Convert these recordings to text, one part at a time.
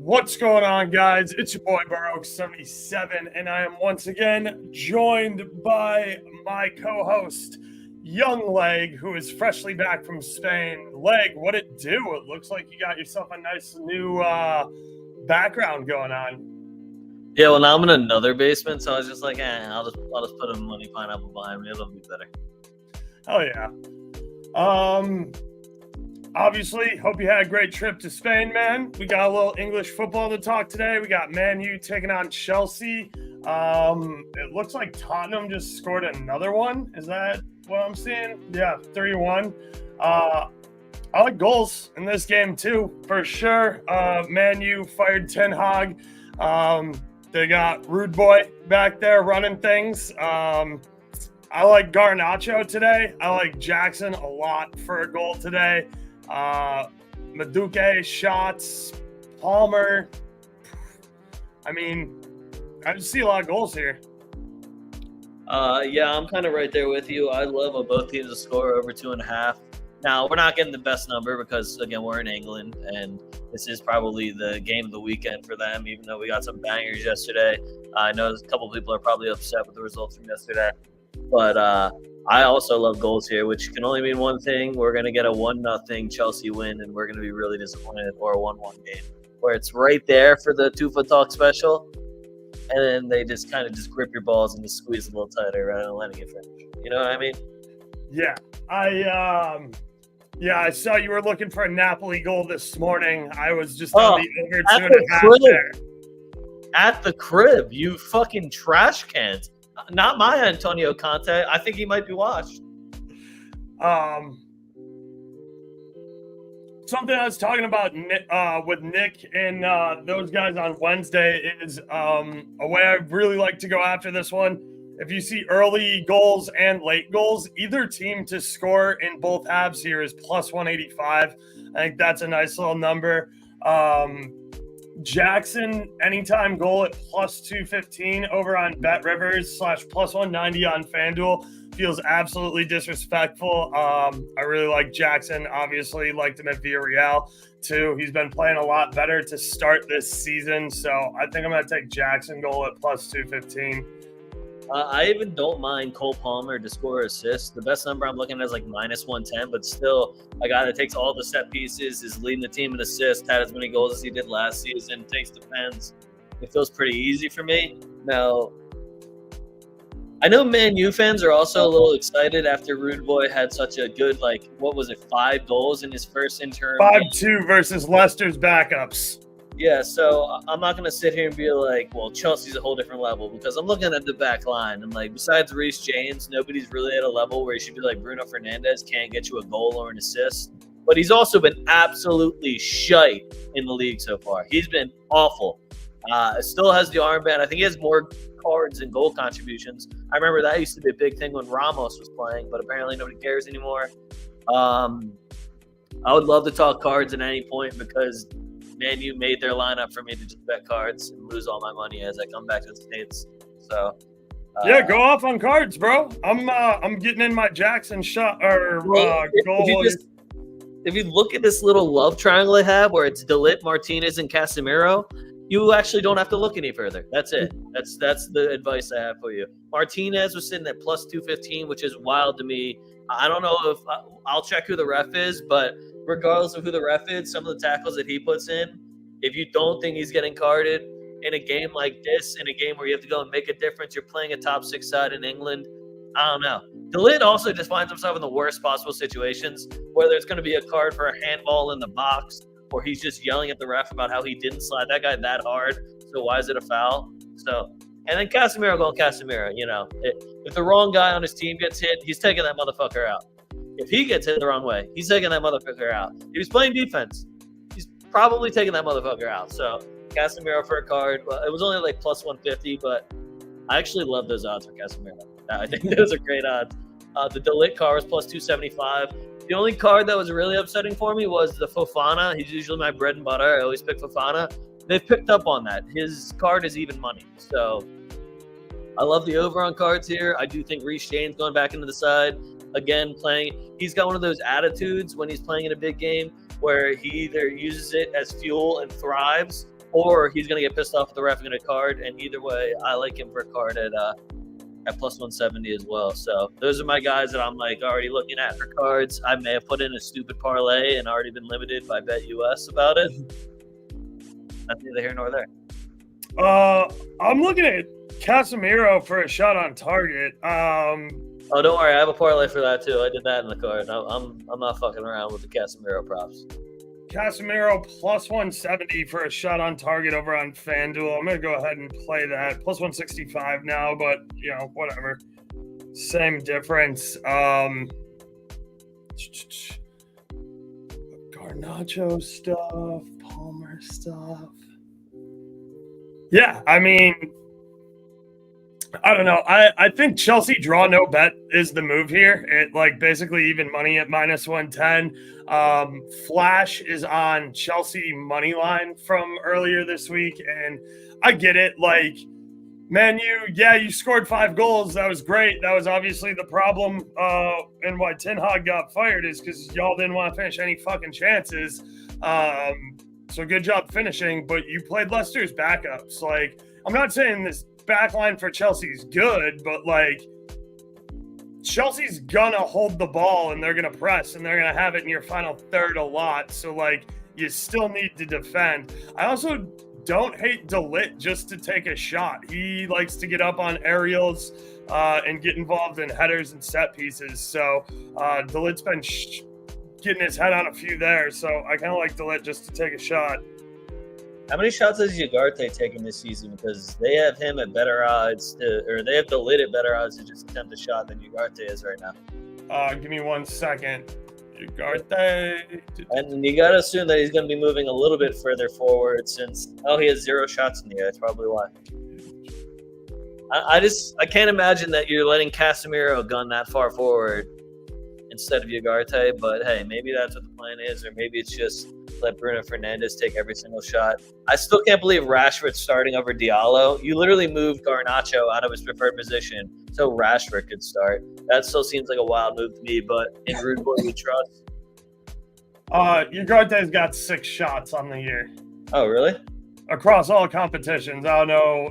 What's going on, guys? It's your boy Baroque77, and I am once again joined by my co-host, Young Leg, who is freshly back from Spain. Leg, what it do? It looks like you got yourself a nice new background going on. Yeah, well, now I'm in another basement, so I was just like, I'll just put a money pineapple behind me. It'll be better. Hell yeah. Obviously, hope you had a great trip to Spain, man. We got a little English football to talk today. We got Man U taking on Chelsea. It looks like Tottenham just scored another one. Is that what I'm seeing? Yeah, 3-1. I like goals in this game too, for sure. Man U fired Ten Hag. They got Rude Boy back there running things. I like Garnacho today. I like Jackson a lot for a goal today. Madueke, shots, Palmer. I mean, I just see a lot of goals here. Yeah, I'm kind of right there with you. I love both teams to score over 2.5. Now, we're not getting the best number because, again, we're in England, and this is probably the game of the weekend for them, even though we got some bangers yesterday. I know a couple people are probably upset with the results from yesterday. But I also love goals here, which can only mean one thing. We're going to get a 1-0 Chelsea win, and we're going to be really disappointed, or a 1-1 game, where it's right there for the TwoFootTalk special, and then they just kind of just grip your balls and just squeeze a little tighter rather than letting it finish. You know what I mean? Yeah. I saw you were looking for a Napoli goal this morning. I was just on the over 2.5 there. At the crib, you fucking trash cans. Not my Antonio Conte. I think he might be washed. Something I was talking about with Nick and those guys on Wednesday is a way I really like to go after this one. If you see early goals and late goals, either team to score in both halves here is plus 185. I think that's a nice little number. Jackson, anytime goal at plus 215 over on BetRivers / plus 190 on FanDuel feels absolutely disrespectful. I really like Jackson. Obviously, liked him at Villarreal too. He's been playing a lot better to start this season, so I think I'm going to take Jackson goal at plus 215. I even don't mind Cole Palmer to score assists. The best number I'm looking at is like minus 110, but still a guy that takes all the set pieces, is leading the team in assists, had as many goals as he did last season, takes the pens. It feels pretty easy for me. Now, I know Man U fans are also a little excited after Rude Boy had such a good, 5 goals in his first interim 5-2 versus Leicester's backups. Yeah, so I'm not going to sit here and be like, well, Chelsea's a whole different level, because I'm looking at the back line and, besides Reece James, nobody's really at a level where he should be like Bruno Fernandes, can't get you a goal or an assist. But he's also been absolutely shite in the league so far. He's been awful. Still has the armband. I think he has more cards and goal contributions. I remember that used to be a big thing when Ramos was playing, but apparently nobody cares anymore. I would love to talk cards at any point, because Man U made their lineup for me to just bet cards and lose all my money as I come back to the States. So yeah, go off on cards, bro. I'm getting in my Jackson shot or goal. If you look at this little love triangle I have, where it's De Ligt, Martinez, and Casemiro, you actually don't have to look any further. That's it. That's the advice I have for you. Martinez was sitting at plus 215, which is wild to me. I don't know if I'll check who the ref is, but regardless of who the ref is, some of the tackles that he puts in, if you don't think he's getting carded in a game like this, in a game where you have to go and make a difference, you're playing a top 6 side in England, I don't know. De Ligt also just finds himself in the worst possible situations, whether it's going to be a card for a handball in the box, or he's just yelling at the ref about how he didn't slide that guy that hard, so why is it a foul? So, and then Casemiro going Casemiro, if the wrong guy on his team gets hit, he's taking that motherfucker out. If he gets hit the wrong way, he's taking that motherfucker out. If he's playing defense, he's probably taking that motherfucker out. So Casemiro for a card. Well, it was only plus 150, but I actually love those odds for Casemiro. I think those are great odds. The De Ligt card was plus 275. The only card that was really upsetting for me was the Fofana. He's usually my bread and butter. I always pick Fofana. They've picked up on that. His card is even money. So I love the over on cards here. I do think Reece James going back into the side. Again, he's got one of those attitudes when he's playing in a big game where he either uses it as fuel and thrives, or he's going to get pissed off at the ref and get a card. And either way, I like him for a card at plus 170 as well. So those are my guys that I'm like already looking at for cards. I may have put in a stupid parlay and already been limited by BetUS about it. That's neither here nor there. I'm looking at Casemiro for a shot on target. Oh, don't worry, I have a parlay for that too. I did that in the card. I'm not fucking around with the Casemiro props. Casemiro plus 170 for a shot on target over on FanDuel. I'm going to go ahead and play that. Plus 165 now, but, whatever. Same difference. Garnacho stuff, Palmer stuff. Yeah, I mean, I don't know. I think Chelsea draw no bet is the move here. It basically even money at minus 110. Flash is on Chelsea money line from earlier this week, and I get it. Man U, yeah, you scored 5 goals. That was great. That was obviously the problem, and why Ten Hag got fired is because y'all didn't want to finish any fucking chances. So good job finishing, but you played Leicester's backups. I'm not saying this back line for Chelsea's good, but Chelsea's gonna hold the ball and they're gonna press and they're gonna have it in your final third a lot. So you still need to defend. I also don't hate De Ligt just to take a shot. He likes to get up on aerials and get involved in headers and set pieces. So De Ligt's been getting his head on a few there. So I kind of like De Ligt just to take a shot. How many shots has Ugarte taken this season? Because they have him at better odds, or they have De Ligt at better odds to just attempt a shot than Ugarte is right now. Give me 1 second. Ugarte. And you got to assume that he's going to be moving a little bit further forward since, he has 0 shots in the air. That's probably why. I can't imagine that you're letting Casemiro gun that far forward instead of Ugarte, but hey, maybe that's what the plan is, or maybe it's just let Bruno Fernandes take every single shot. I still can't believe Rashford's starting over Diallo. You literally moved Garnacho out of his preferred position so Rashford could start. That still seems like a wild move to me, but in Rude Boy we trust. Ugarte's got 6 shots on the year. Oh, really? Across all competitions. I don't know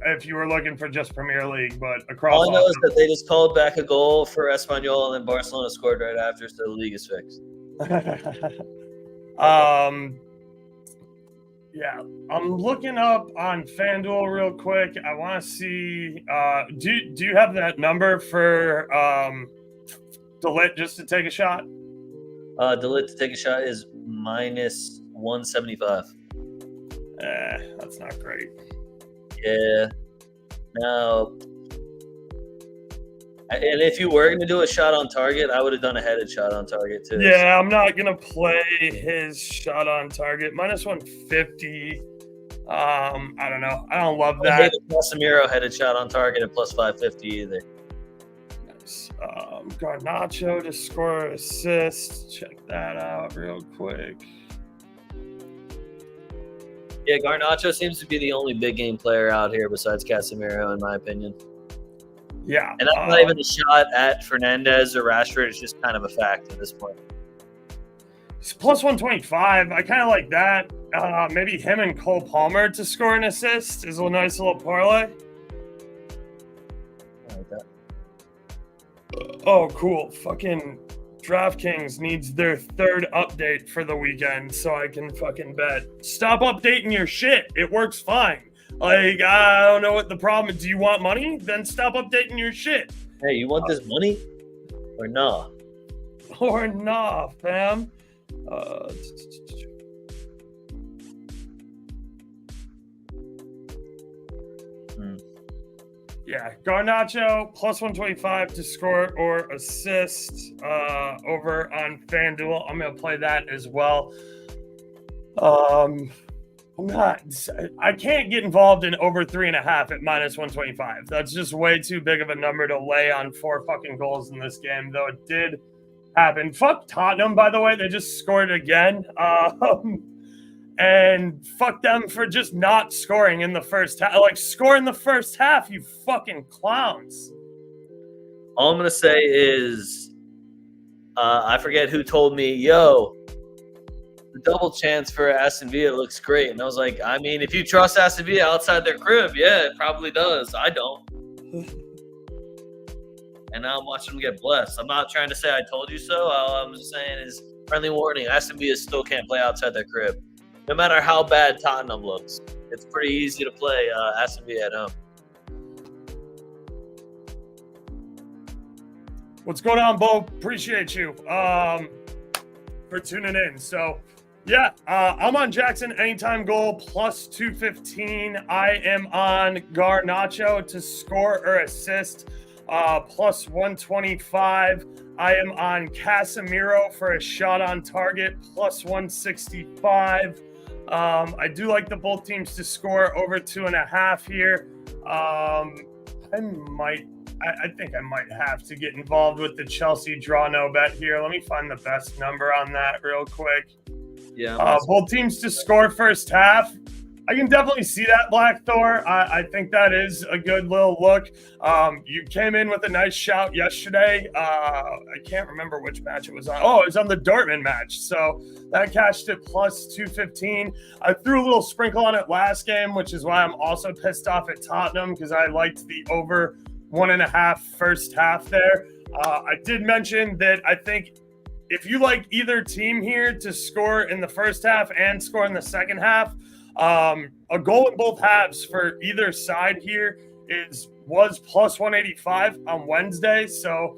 if you were looking for just Premier League, but across all I know is that they just called back a goal for Espanyol and then Barcelona scored right after, so the league is fixed. Yeah, I'm looking up on FanDuel real quick. I want to see. Do you have that number for De Ligt just to take a shot? De Ligt to take a shot is minus 175. That's not great. Yeah. Now, and if you were going to do a shot on target, I would have done a headed shot on target too. Yeah, I'm not going to play his shot on target. Minus 150. I don't know. I don't love that. I hate the Casemiro headed shot on target at plus 550 either. Nice. Garnacho to score an assist. Check that out real quick. Yeah, Garnacho seems to be the only big game player out here besides Casemiro, in my opinion. Yeah. And that's not even a shot at Fernandes or Rashford. It's just kind of a fact at this point. It's plus 125. I kind of like that. Maybe him and Cole Palmer to score an assist is a nice little parlay. I like that. Oh, cool. Fucking DraftKings needs their 3rd update for the weekend so I can fucking bet. Stop updating your shit. It works fine. I don't know what the problem is. Do you want money? Then stop updating your shit. Hey, you want this money? Or nah? Or nah, fam. Yeah, Garnacho plus 125 to score or assist over on FanDuel. I'm going to play that as well. I can't get involved in over 3.5 at minus 125. That's just way too big of a number to lay on 4 fucking goals in this game, though it did happen. Fuck Tottenham, by the way. They just scored again. And fuck them for just not scoring in the first half. Score in the first half, you fucking clowns. All I'm going to say is I forget who told me, yo, the double chance for Aston Villa looks great. And I was like, I mean, if you trust Aston Villa outside their crib, yeah, it probably does. I don't. And now I'm watching them get blessed. I'm not trying to say I told you so. All I'm just saying is friendly warning, Aston Villa still can't play outside their crib. No matter how bad Tottenham looks, it's pretty easy to play Aston Villa at home. What's going on, Bo? Appreciate you for tuning in. So, yeah, I'm on Jackson anytime goal plus 215. I am on Garnacho to score or assist plus 125. I am on Casemiro for a shot on target plus 165. I do like both teams to score over 2.5 here. I think I might have to get involved with the Chelsea draw no bet here. Let me find the best number on that real quick. Yeah. Both teams to score first half. I can definitely see that, Black Thor. I think that is a good little look. You came in with a nice shout yesterday. I can't remember which match it was on. Oh, it was on the Dortmund match. So that cashed it plus 215. I threw a little sprinkle on it last game, which is why I'm also pissed off at Tottenham because I liked the over 1.5 first half there. I did mention that I think if you like either team here to score in the first half and score in the second half, a goal in both halves for either side here was plus 185 on Wednesday. So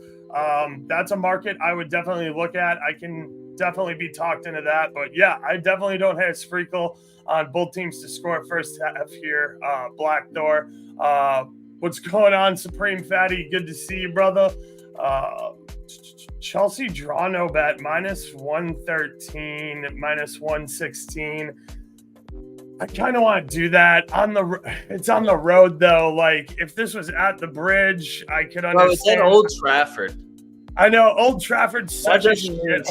that's a market I would definitely look at. I can definitely be talked into that. But yeah, I definitely don't have a sprinkle on both teams to score first half here. Black Door. What's going on, Supreme Fatty? Good to see you, brother. Chelsea draw no bet, minus 113, minus 116. I kind of want to do that. It's on the road, though. Like, if this was at the Bridge, I could understand. Well, it's at Old Trafford. I know. Old Trafford's such a shit.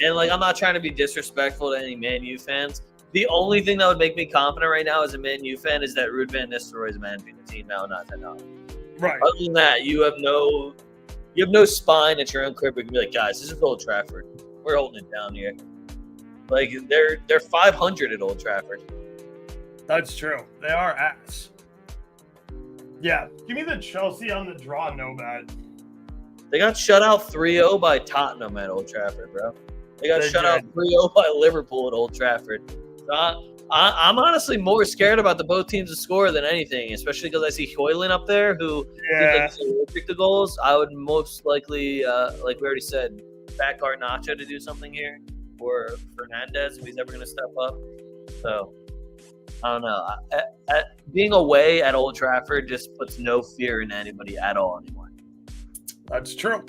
And, like, I'm not trying to be disrespectful to any Man U fans. The only thing that would make me confident right now as a Man U fan is that Ruud van Nistelrooy is managing the team now, not that now. Right. Other than that, you have no spine at your own crib. You can be like, guys, this is Old Trafford. We're holding it down here. Like, they're 500 at Old Trafford. That's true. They are ass. Yeah. Give me the Chelsea on the draw no bet. They got shut out 3-0 by Tottenham at Old Trafford, bro. They got shut out 3-0 by Liverpool at Old Trafford. So I'm honestly more scared about the both teams to score than anything, especially because I see Højlund up there who seems like allergic to goals. I would most likely, like we already said, back Garnacho to do something here, or Fernandez if he's ever going to step up. So I don't know. Being away at Old Trafford just puts no fear in anybody at all anymore. That's true.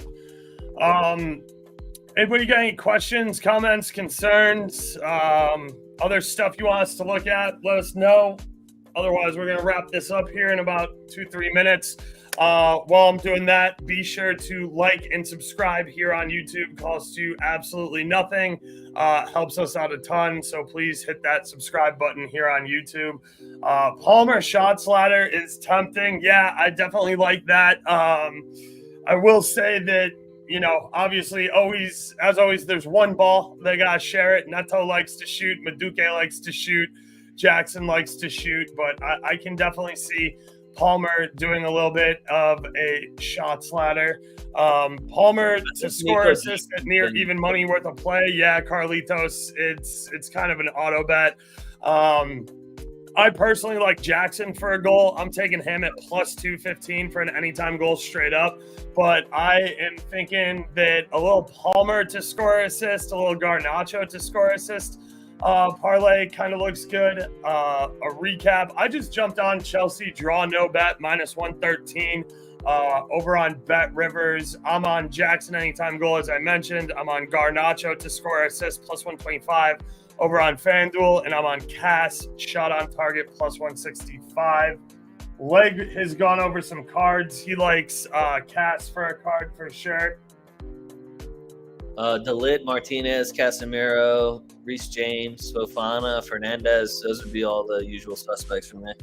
Anybody got any questions, comments, concerns, other stuff you want us to look at? Let us know. Otherwise, we're going to wrap this up here in about 2-3 minutes. While I'm doing that, be sure to like and subscribe here on YouTube. Costs you absolutely nothing. Helps us out a ton. So please hit that subscribe button here on YouTube. Palmer shots ladder is tempting. Yeah, I definitely like that. I will say that, you know, obviously, as always, there's one ball. They got to share it. Neto likes to shoot. Madueke likes to shoot. Jackson likes to shoot. But I can definitely see Palmer doing a little bit of a shots ladder. Palmer to score assist at near even money worth of play. Yeah, Carlitos, it's kind of an auto bet. I personally like Jackson for a goal. I'm taking him at plus 215 for an anytime goal straight up. But I am thinking that a little Palmer to score assist, a little Garnacho to score assist parlay kind of looks good. A recap. I just jumped on Chelsea draw no bet minus 113 over on Bet Rivers. I'm on Jackson anytime goal, as I mentioned. I'm on Garnacho to score assist plus 125 over on FanDuel, and I'm on Cass shot on target plus 165. Leg has gone over some cards. He likes Cass for a card for sure. Delit, Martinez, Casemiro, Reece James, Fofana, Fernandez. Those would be all the usual suspects for me.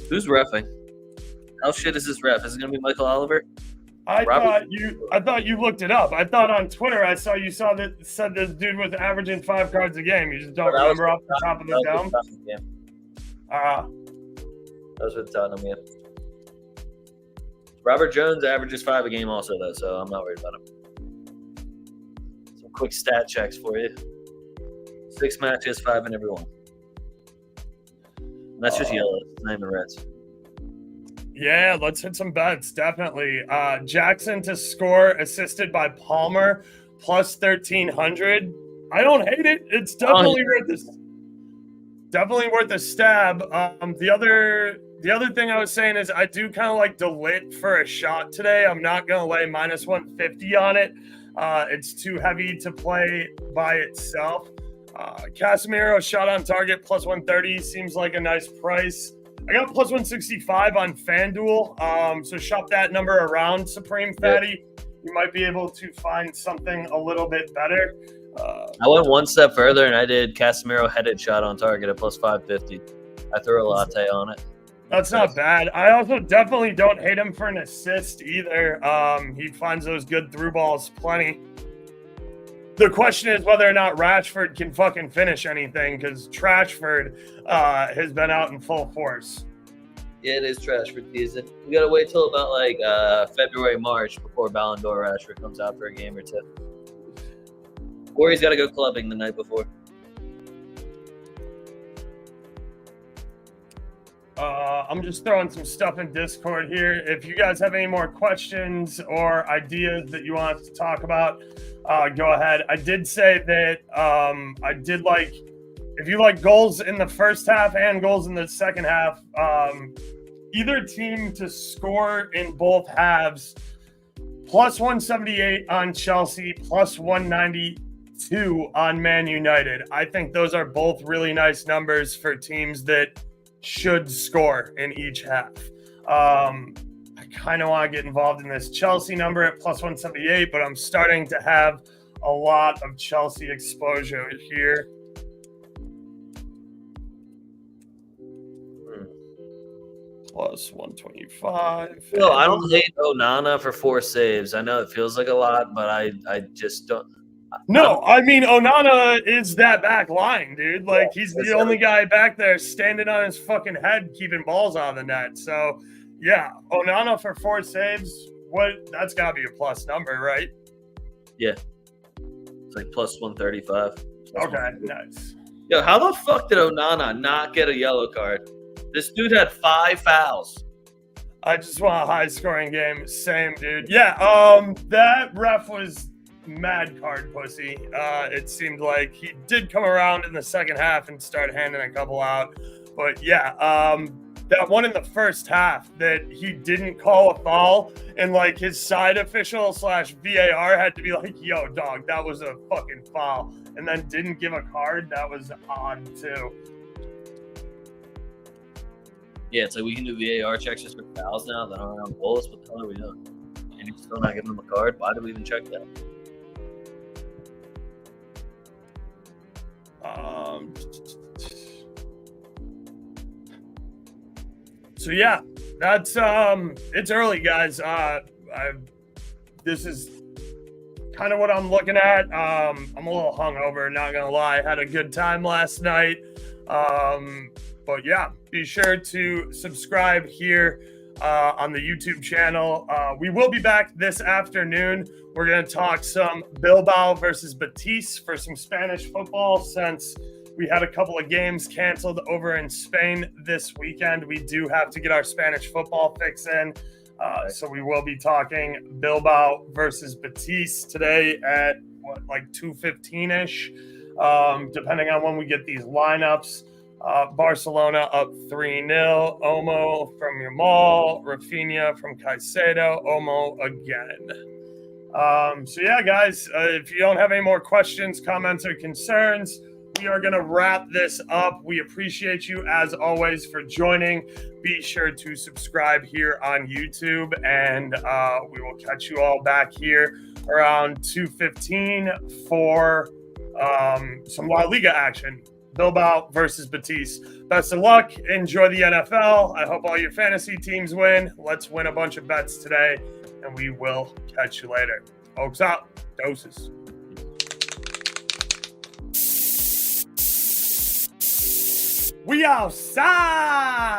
Who's reffing? How shit is this ref? Is it going to be Michael Oliver? I thought you looked it up. I thought on Twitter I saw that said this dude was averaging 5 cards a game. You just don't remember off the top of the dome. That was with Tottenham, yeah. Robert Jones averages 5 a game also, though, so I'm not worried about him. Some quick stat checks for you. 6 matches, 5 in every one. And that's just yellow. It's not even reds. Yeah, let's hit some bets, definitely. Jackson to score, assisted by Palmer, plus 1,300. I don't hate it. It's definitely worth this. Definitely worth a stab. The other thing I was saying is I do kind of like DeLitt for a shot today. I'm not going to lay minus 150 on it. It's too heavy to play by itself. Casemiro shot on target plus 130 seems like a nice price. I got plus 165 on FanDuel. So shop that number around, Supreme Fatty. You might be able to find something a little bit better. I went one step further and I did Casemiro headed shot on target at plus 550. I threw a latte on it. That's not bad. I also definitely don't hate him for an assist either. He finds those good through balls plenty. The question is whether or not Rashford can fucking finish anything, because Trashford has been out in full force. Yeah, it is Trashford season. We gotta wait till about like February, March before Ballon d'Or Rashford comes out for a game or two. Or he's got to go clubbing the night before. I'm just throwing some stuff in Discord here. If you guys have any more questions or ideas that you want us to talk about, go ahead. I did say that if you like goals in the first half and goals in the second half, either team to score in both halves, plus 178 on Chelsea, plus 192 on Man United. I think those are both really nice numbers for teams that should score in each half. I kind of want to get involved in this Chelsea number at plus 178, but I'm starting to have a lot of Chelsea exposure here. Plus 125. No, I don't hate Onana for 4 saves. I know it feels like a lot, but I just don't. No, I mean, Onana is that back line, dude. Like, he's the only guy back there standing on his fucking head keeping balls out of the net. So, yeah, Onana for 4 saves, that's got to be a plus number, right? Yeah. It's like plus 135. Okay, nice. Yo, how the fuck did Onana not get a yellow card? This dude had 5 fouls. I just want a high-scoring game. Same, dude. Yeah, that ref was mad card pussy. It seemed like he did come around in the second half and start handing a couple out. But yeah, that one in the first half that he didn't call a foul, and like his side official / VAR had to be like, yo, dog, that was a fucking foul, and then didn't give a card. That was odd too. Yeah, it's like we can do VAR checks just for fouls now that aren't on goals. What the hell are we doing? And you're still not giving them a card? Why do we even check that? So yeah, that's it's early, guys. This is kind of what I'm looking at. I'm a little hungover, not gonna lie. Had a good time last night. But yeah, be sure to subscribe here on the YouTube channel. We will be back this afternoon. We're going to talk some Bilbao versus Betis for some Spanish football, since we had a couple of games canceled over in Spain this weekend. We do have to get our Spanish football fix in. So we will be talking Bilbao versus Betis today at like 2:15-ish, depending on when we get these lineups. Barcelona up 3-0. Omo from Yamal, Rafinha from Caicedo, Omo again. So yeah, guys, if you don't have any more questions, comments, or concerns, we are going to wrap this up. We appreciate you, as always, for joining. Be sure to subscribe here on YouTube, and we will catch you all back here around 2:15 for some La Liga action. Bilbao versus Betis. Best of luck. Enjoy the NFL. I hope all your fantasy teams win. Let's win a bunch of bets today, and we will catch you later. Oaks out. Doses. We outside.